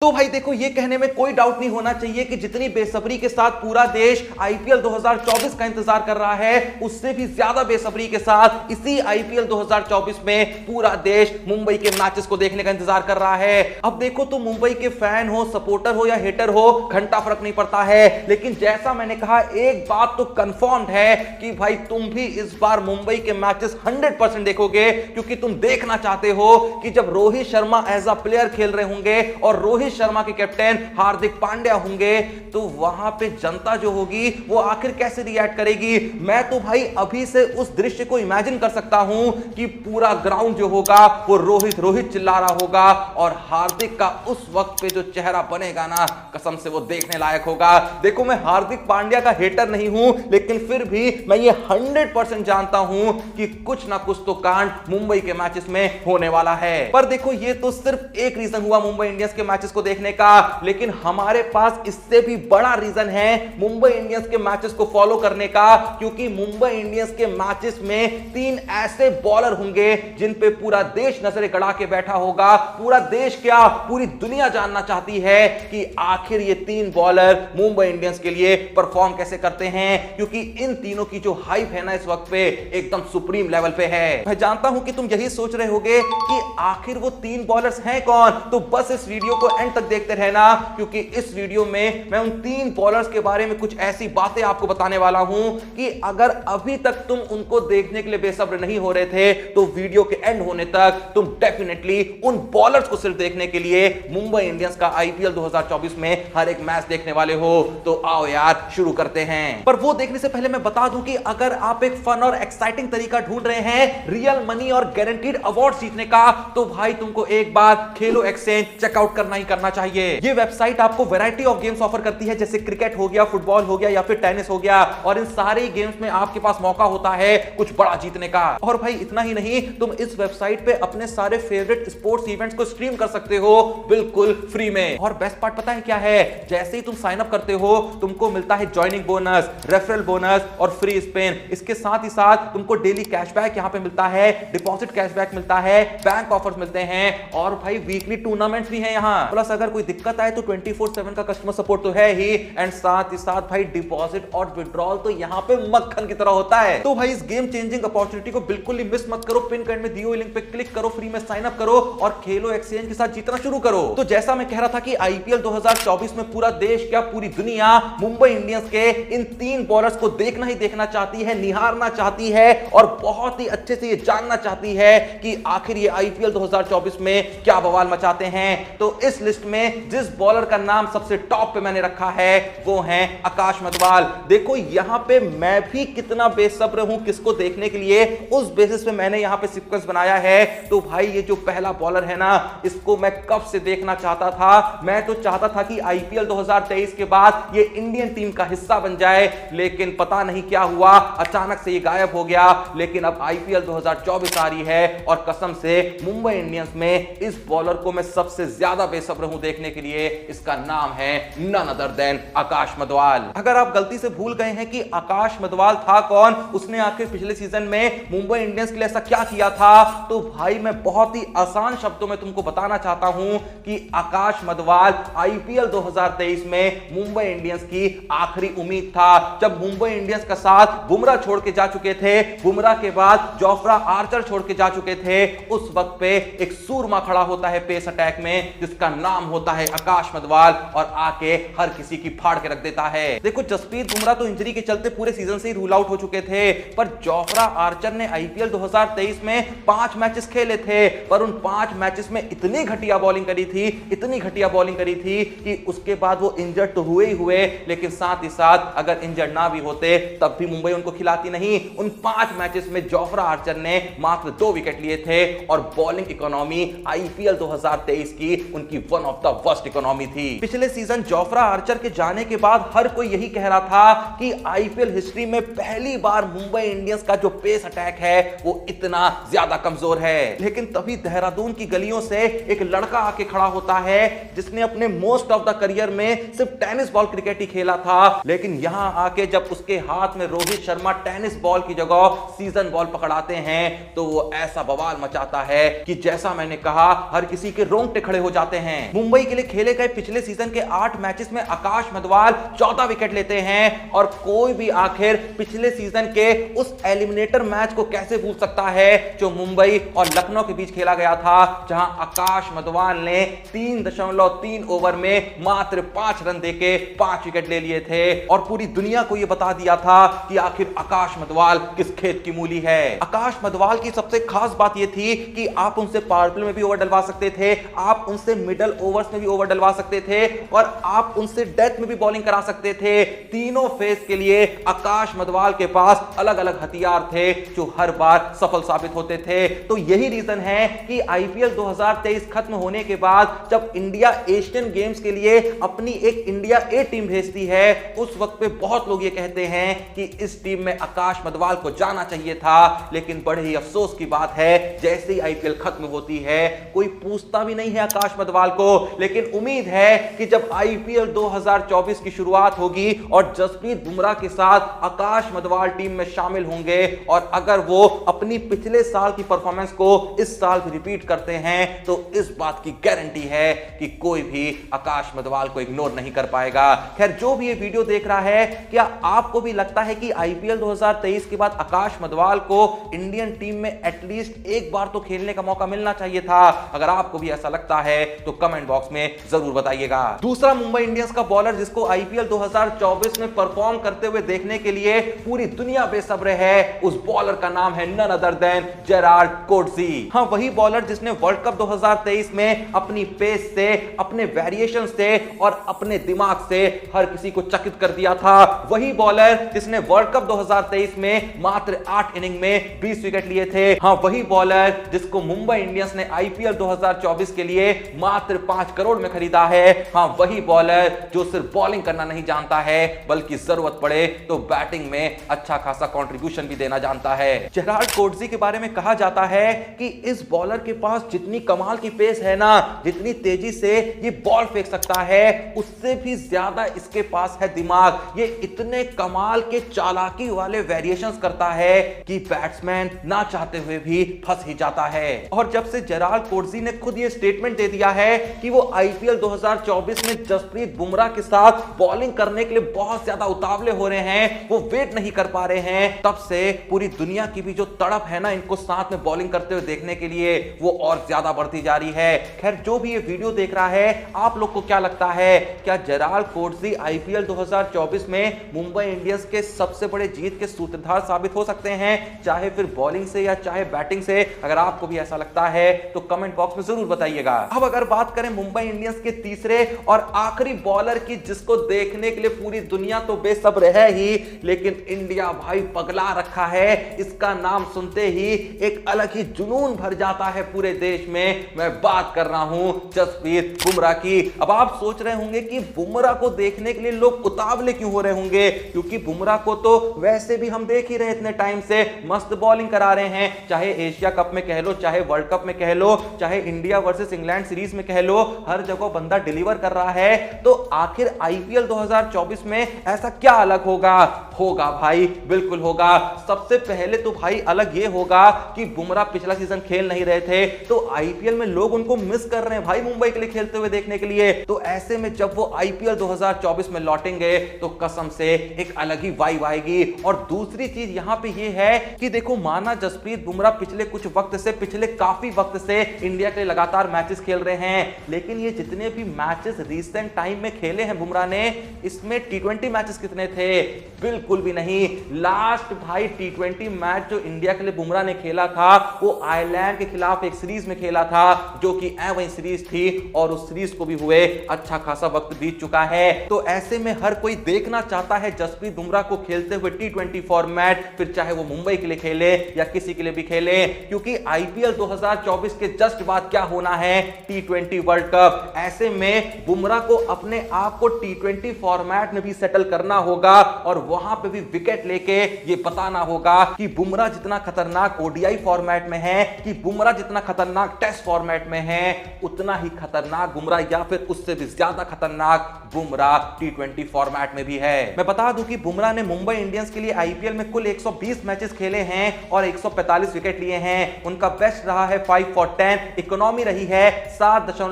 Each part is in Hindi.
तो भाई देखो, ये कहने में कोई डाउट नहीं होना चाहिए कि जितनी बेसब्री के साथ पूरा देश आईपीएल 2024 का इंतजार कर रहा है, उससे भी ज्यादा बेसब्री के साथ इसी आईपीएल 2024 में पूरा देश मुंबई के मैचेस को देखने का इंतजार कर रहा है। अब देखो, तुम मुंबई के फैन हो, सपोर्टर हो या हेटर हो, घंटा फर्क नहीं पड़ता है, लेकिन जैसा मैंने कहा, एक बात तो कंफर्म्ड है कि भाई तुम भी इस बार मुंबई के मैचेस 100% देखोगे, क्योंकि तुम देखना चाहते हो कि जब Rohit Sharma as a player खेल रहे होंगे और रोहित शर्मा के कैप्टन हार्दिक पांड्या होंगे, तो वहां पे जनता जो होगी वो आखिर कैसे रिएक्ट करेगी। मैं तो भाई अभी से उस दृश्य को इमेजिन कर सकता हूं कि पूरा ग्राउंड जो होगा वो रोहित रोहित चिल्ला रहा होगा, और हार्दिक का उस वक्त पे जो चेहरा बनेगा ना, कसम से वो देखने लायक होगा। देखो, मैं हार्दिक पांड्या का हेटर नहीं हूं, लेकिन फिर भी मैं ये 100% जानता हूं कि कुछ ना कुछ तो कांड मुंबई के मैचेस में होने वाला है। पर देखो, ये तो सिर्फ एक रीजन हुआ मुंबई इंडियंस के मैचेस को देखने का, लेकिन हमारे पास इससे भी बड़ा रीजन है मुंबई इंडियंस के मैचेस को फॉलो करने का, क्योंकि मुंबई इंडियंस के मैचेस में 3 ऐसे बॉलर होंगे जिन पे पूरा देश नजरें गड़ा के बैठा होगा। पूरा देश क्या, पूरी दुनिया जानना चाहती है कि आखिर ये 3 बॉलर मुंबई इंडियंस के लिए परफॉर्म कैसे करते हैं, क्योंकि इन तीनों की जो हाइप है ना इस वक्त पे एकदम सुप्रीम लेवल पे है। मैं जानता हूं कि तुम यही सोच रहे होगे कि आखिर वो 3 बॉलर्स हैं कौन, तो बस इस वीडियो को एंड तक देखते रहना, क्योंकि इस वीडियो में मैं उन 3 बॉलर्स के बारे में कुछ ऐसी बातें आपको बताने वाला हूं कि अगर अभी तक तुम उनको देखने के लिए बेसब्र नहीं हो रहे थे, तो वीडियो के एंड होने तक तुम डेफिनेटली उन बॉलर्स को सिर्फ देखने के लिए मुंबई इंडियंस का आईपीएल 2024 में हर एक मैच देखने वाले हो। तो आओ यार, शुरू करते हैं। पर वो देखने से पहले मैं बता दूं कि अगर आप एक फन और एक्साइटिंग तरीका ढूंढ रहे हैं रियल मनी और गारंटीड अवार्ड जीतने का, तो भाई तुमको एक बार खेलो एक्सचेंज चेकआउट करना ही करना चाहिए। ये वेबसाइट आपको वैरायटी ऑफ गेम्स ऑफर करती है, जैसे क्रिकेट हो गया, फुटबॉल हो गया या फिर टेनिस हो गया, और इन सारे गेम्स में आपके पास मौका होता है कुछ बड़ा जीतने का। और भाई इतना ही नहीं, तुम इस वेबसाइट पे अपने सारे फेवरेट स्पोर्ट्स इवेंट्स को स्ट्रीम कर सकते हो बिल्कुल फ्री में। और बेस्ट पार्ट पता है क्या है, जैसे ही तुम साइन अप करते हो तुमको मिलता है ज्वाइनिंग बोनस, रेफरल बोनस और फ्री स्पिन। इसके साथ ही साथ तुमको डेली कैशबैक यहां पे मिलता है, डिपॉजिट कैशबैक मिलता है, बैंक ऑफर्स मिलते हैं, और भाई वीकली टूर्नामेंट्स भी हैं यहां। प्लस अगर कोई दिक्कत आए तो 24/7 का कस्टमर सपोर्ट तो है ही, एंड साथ ही साथ भाई डिपॉजिट और विड्रॉल तो यहां पे मक्खन की तरह होता है। तो भाई इस गेम चेंजिंग अपॉर्चुनिटी को बिल्कुल ही मिस मत करो। पिन कमेंट में दिए हुए लिंक पे क्लिक करो, फ्री में साइन अप करो और खेलो एक्सचेंज के साथ जीतना शुरू करो। तो जैसा मैं कह रहा था कि आईपीएल 2024 में पूरा देश क्या, पूरी दुनिया मुंबई इंडियंस के इन 3 बॉलर्स को देखना ही देखना चाहती है, निहारना चाहती है, और बहुत ही अच्छे से ये जानना चाहती है कि आखिर ये आईपीएल 2024 में क्या बवाल मचाते हैं। तो इस लिस्ट में जिस बॉलर का नाम सबसे टॉप पे मैंने रखा है वो है आकाश मधवाल। देखो, यहां पे मैं भी कितना बेसब्र हूं किसको देखने के लिए, उस बेसिस पे मैंने यहां पे सीक्वेंस बनाया है। तो भाई ये जो पहला बॉलर है ना, इसको मैं कब से देखना चाहता था। मैं तो चाहता था कि आईपीएल 2023 के बाद ये इंडियन टीम का हिस्सा बन जाए, लेकिन पता नहीं क्या हुआ, अचानक से ये गायब हो गया। लेकिन अब आईपीएल 2024 आ रही है, और कसम से मुंबई इंडियंस में इस बॉलर को मैं सबसे ज्यादा बेसब्र हूं देखने के लिए। इसका नाम है नन अदर देन आकाश मधवाल। अगर आप गलती से भूल गए हैं कि आकाश मधवाल था कौन, उसने आखिर पिछले सीजन में मुंबई इंडियंस के लिए ऐसा क्या किया था, तो भाई मैं बहुत ही आसान शब्दों में तुमको बताना चाहता हूं कि आकाश मधवाल आईपीएल 2023 में मुंबई इंडियंस की आखिरी उम्मीद था। जब मुंबई इंडियंस का साथ बुमराह छोड़ के जा चुके थे, बुमराह के बाद जोफ्रा आर्चर छोड़ के जा चुके थे, उस वक्त पे एक सूरमा खड़ा होता है पेस अटैक में, जिसका नाम होता है आकाश मधवाल, और आके हर किसी की फाड़ के रख देता है। देखो, जसप्रीत बुमराह तो इंजरी के चलते पूरे सीजन से ही रूल आउट हो चुके थे, पर जोफ्रा आर्चर ने आईपीएल 2023 में 5 मैचेस खेले थे, पर उन 5 मैचेस में इतनी घटिया बॉलिंग करी थी, इतनी घटिया बॉलिंग करी थी कि उसके बाद वो इंजर्ड तो हुए ही हुए, लेकिन साथ ही साथ अगर इंजर्ड ना भी होते तब भी मुंबई उनको खिलाती नहीं। उन 5 मैचेस में जोफ्रा आर्चर ने मात्र 2 विकेट लिए थे, और बॉलिंग इकोनॉमी आईपीएल 2023 की उनकी one of the worst economy थी। पिछले सीजन जोफ्रा आर्चर के जाने के बाद हर कोई यही कह रहा था कि आईपीएल हिस्ट्री में पहली बार मुंबई इंडियंस का जो पेस अटैक है वो इतना ज्यादा कमजोर है। लेकिन तभी देहरादून की गलियों से एक लड़का आके खड़ा होता है जिसने अपने मोस्ट ऑफ द करियर में सिर्फ टेनिस बॉल क्रिकेट ही खेला था, लेकिन यहां आके जब उसके हाथ में रोहित शर्मा टेनिस बॉल की जगह सीजन बॉल पकड़ाते हैं तो वो ऐसा बवाल मचाता है कि जैसा मैंने कहा हर किसी के रोंगटे खड़े हो जाते हैं। हैं। मुंबई के लिए खेले गए पिछले सीजन के 8 मैचेस में आकाश मधवाल 14 विकेट लेते हैं और कोई भी आखिर पिछले सीजन के उस एलिमिनेटर मैच को कैसे भूल सकता है जो मुंबई और लखनऊ के बीच खेला गया था, जहां आकाश मधवाल ने 3.3 ओवर में मात्र 5 रन देके 5 विकेट ले लिए थे और पूरी दुनिया को यह बता दिया था कि आखिर आकाश मधवाल किस खेत की मूली है। आकाश मधवाल की सबसे खास बात यह थी कि आप उनसे पावर प्ले में भी ओवर डलवा सकते थे, आप उनसे मिडल ओवर्स में भी ओवर डलवा सकते थे और आप उनसे डेथ में भी बॉलिंग करा सकते थे। तीनों फेज के लिए आकाश मधवाल के पास अलग अलग हथियार थे जो हर बार सफल साबित होते थे। तो यही रीजन है कि आईपीएल 2023 खत्म होने के बाद जब इंडिया एशियन गेम्स के लिए अपनी एक इंडिया ए टीम भेजती है, उस वक्त पे बहुत लोग ये कहते हैं कि इस टीम में आकाश मधवाल को जाना चाहिए था। लेकिन बड़े ही अफसोस की बात है, जैसे ही आईपीएल खत्म होती है कोई पूछता भी नहीं है आकाश मधवाल को। लेकिन उम्मीद है कि जब आईपीएल 2024 की शुरुआत होगी और जसप्रीत बुमराह के साथ आकाश मधवाल टीम में शामिल होंगे और अगर वो अपनी पिछले साल की परफॉर्मेंस को इस साल भी रिपीट करते हैं तो इस बात की गारंटी है कि कोई भी आकाश मधवाल को इग्नोर नहीं कर पाएगा। खैर, जो भी ये वीडियो देख रहा है, क्या आपको भी लगता है कि आईपीएल 2023 के बाद आकाश मधवाल को इंडियन टीम में एटलीस्ट एक बार तो खेलने का मौका मिलना चाहिए था? अगर आपको भी ऐसा लगता है तो कमेंट बॉक्स में जरूर बताइएगा। दूसरा मुंबई इंडियंस का बॉलर जिसको आईपीएल 2024 में परफॉर्म करते हुए देखने के लिए पूरी दुनिया बेसब्र है, उस बॉलर का नाम है नन अदर देन जेराल्ड कोडजी। हाँ, वही बॉलर जिसने वर्ल्ड कप 2023 में अपनी पेस से, अपने वेरिएशन से और अपने दिमाग से हर किसी को चकित कर दिया था। वही बॉलर जिसने वर्ल्ड कप 2023 में मात्र 8 इनिंग में 20 विकेट लिए थे। हाँ, वही बॉलर जिसको मुंबई इंडियंस ने आईपीएल 2024 के लिए मात्र 5 करोड़ में खरीदा है। हाँ, वही बॉलर जो सिर्फ बॉलिंग करना नहीं जानता है बल्कि जरूरत पड़े तो बैटिंग में अच्छा खासा कंट्रीब्यूशन भी देना जानता है। जेराल्ड कोडजी के बारे में कहा जाता है कि इस बॉलर के पास जितनी कमाल की पेस है ना, जितनी तेजी से ये बॉल फेंक सकता है, उससे भी ज्यादा इसके पास है दिमाग। ये इतने कमाल के चालाकी वाले वेरिएशंस करता है कि बैट्समैन ना चाहते हुए भी फंस ही जाता है। और जब से जेराल्ड कोडजी ने खुद ये स्टेटमेंट दे दिया है कि वो आईपीएल 2024 में जसप्रीत बुमराह के साथ बॉलिंग करने के लिए बहुत ज्यादा उतावले हो रहे हैं, वो वेट नहीं कर पा रहे हैं, तब से पूरी दुनिया की भी जो तड़प है ना इनको साथ में बॉलिंग करते हुए देखने के लिए, वो और ज्यादा बढ़ती जा रही है। खैर, जो भी ये वीडियो देख रहा है, आप लोग को क्या लगता है, क्या जेराल्ड कोडजी आईपीएल 2024 में मुंबई इंडियंस के सबसे बड़े जीत के सूत्रधार साबित हो सकते हैं, चाहे फिर बॉलिंग से या चाहे बैटिंग से? अगर आपको भी ऐसा लगता है तो कमेंट बॉक्स में जरूर बताइएगा। अब अगर बात करें मुंबई इंडियंस के तीसरे और आखिरी बॉलर की, जिसको देखने के लिए पूरी दुनिया तो बेसब्र है ही, लेकिन इंडिया भाई पगला रखा है, इसका नाम सुनते ही एक अलग ही जुनून भर जाता है पूरे देश में। मैं बात कर रहा हूं जसप्रीत बुमराह की। अब आप सोच रहे होंगे कि बुमराह को देखने के लिए लोग उतावले क्यों हो रहे होंगे, क्योंकि बुमराह को तो वैसे भी हम देख ही रहे इतने टाइम से मस्त बॉलिंग करा रहे हैं, चाहे एशिया कप में कह लो, चाहे वर्ल्ड कप में कह लो, चाहे इंडिया वर्सेस इंग्लैंड सीरीज में कह लो, हर जगह बंदा डिलीवर कर रहा है। तो आखिर आईपीएल 2024 में ऐसा क्या अलग होगा? होगा भाई, बिल्कुल होगा। सबसे पहले तो भाई अलग ये होगा कि बुमराह पिछला सीजन खेल नहीं रहे थे, तो आईपीएल में लोग उनको मिस कर रहे हैं भाई मुंबई के लिए खेलते हुए देखने के लिए। तो ऐसे में जब वो आईपीएल 2024 में लौटेंगे तो कसम से एक अलग ही वाइब आएगी। और दूसरी चीज यहां पे ये है कि देखो, माना जसप्रीत बुमराह पिछले कुछ वक्त से, पिछले काफी वक्त से इंडिया के लिए लगातार मैचेस खेल रहे हैं, लेकिन ये जितने भी मैचेस रीसेंट टाइम में खेले हैं बुमराह ने, इसमें टी20 मैचेस कितने थे? बिल्कुल भी नहीं। लास्ट भाई टी20 मैच जो इंडिया के लिए बुमराह ने खेला था वो आयरलैंड के खिलाफ एक सीरीज में खेला था, जो कि वही सीरीज थी और उस सीरीज को भी हुए अच्छा खासा वक्त बीत चुका है। तो ऐसे में हर कोई देखना चाहता है जसप्रीत बुमराह को खेलते हुए टी20 फॉर्मेट, फिर चाहे वो मुंबई के लिए खेले या किसी के लिए भी खेले, क्योंकि आईपीएल 2024 के जस्ट बाद क्या होना है, टी20 वर्ल्ड कप। ऐसे में बुमराह को अपने आप को टी20 फॉर्मेट में भी सेटल करना होगा और वहां पे भी विकेट लेके ये बताना होगा कि बुमराह जितना खतरनाक ओडीआई फॉर्मेट में है, कि बुमराह जितना खतरनाक टेस्ट फॉर्मेट में है, उतना ही खतरनाक बुमराह या फिर उससे भी ज्यादा खतरनाक बुमराह टी20 फॉर्मेट में भी है। मैं बता दूं कि बुमराह ने मुंबई इंडियंस के लिए आईपीएल में कुल 120 मैचेस खेले हैं और 145 विकेट लिए हैं। उनका बेस्ट रहा है 5 for 10, इकोनॉमी रही है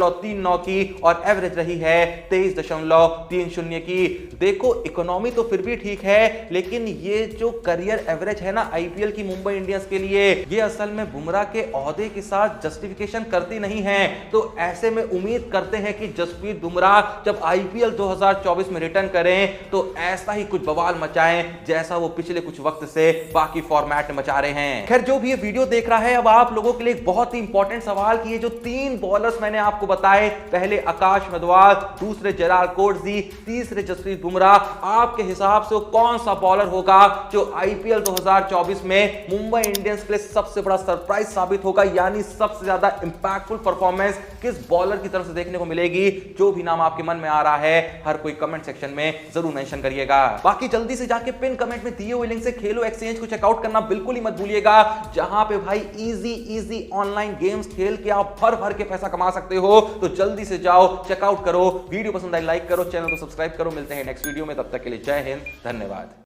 23.39 की और एवरेज रही है 23.30 की। देखो इकोनॉमी तो फिर भी ठीक है, लेकिन ये जो करियर एवरेज है ना आईपीएल की मुंबई इंडियंस के लिए, ये असल में बुमराह के ओहदे के साथ जस्टिफिकेशन करती नहीं है। तो ऐसे में उम्मीद करते हैं कि जसप्रीत बुमराह जब आईपीएल 2024 में रिटर्न करें तो ऐसा ही कुछ बवाल मचाएं जैसा वो पिछले कुछ वक्त से बाकी फॉर्मेट में मचा रहे हैं। खैर जो भी ये वीडियो देख रहा है, अब आप लोगों के लिए एक बहुत ही इंपॉर्टेंट सवाल कि ये जो 3 बॉलर्स मैंने आपको बताए, पहले आकाश मधवाल, दूसरे जेराल्ड कोटजी, तीसरे जसप्रीत बुमराह, आपके हिसाब से कौन सा बॉलर होगा जो आईपीएल 2024 में मुंबई इंडियंस के लिए सबसे बड़ा सरप्राइज साबित होगा, यानी सबसे ज्यादा इंपैक्टफुल परफॉर्मेंस किस बॉलर की तरफ से देखने को मिलेगी? जो भी नाम आपके मन में आ रहा है हर कोई कमेंट सेक्शन में जरूर मेंशन करिएगा। बाकी जल्दी से जाके पिन कमेंट में दिए हुए लिंक से खेलो एक्सचेंज को चेकआउट करना बिल्कुल ही मत भूलिएगा, जहां पे भाई इजी ऑनलाइन गेम्स खेल के आप भर भर के पैसा कमा सकते हो। तो जल्दी से जाओ चेकआउट करो, वीडियो पसंद आई लाइक करो, चैनल को सब्सक्राइब करो। मिलते हैं नेक्स्ट वीडियो में, तब तक के लिए जय हिंद, धन्यवाद।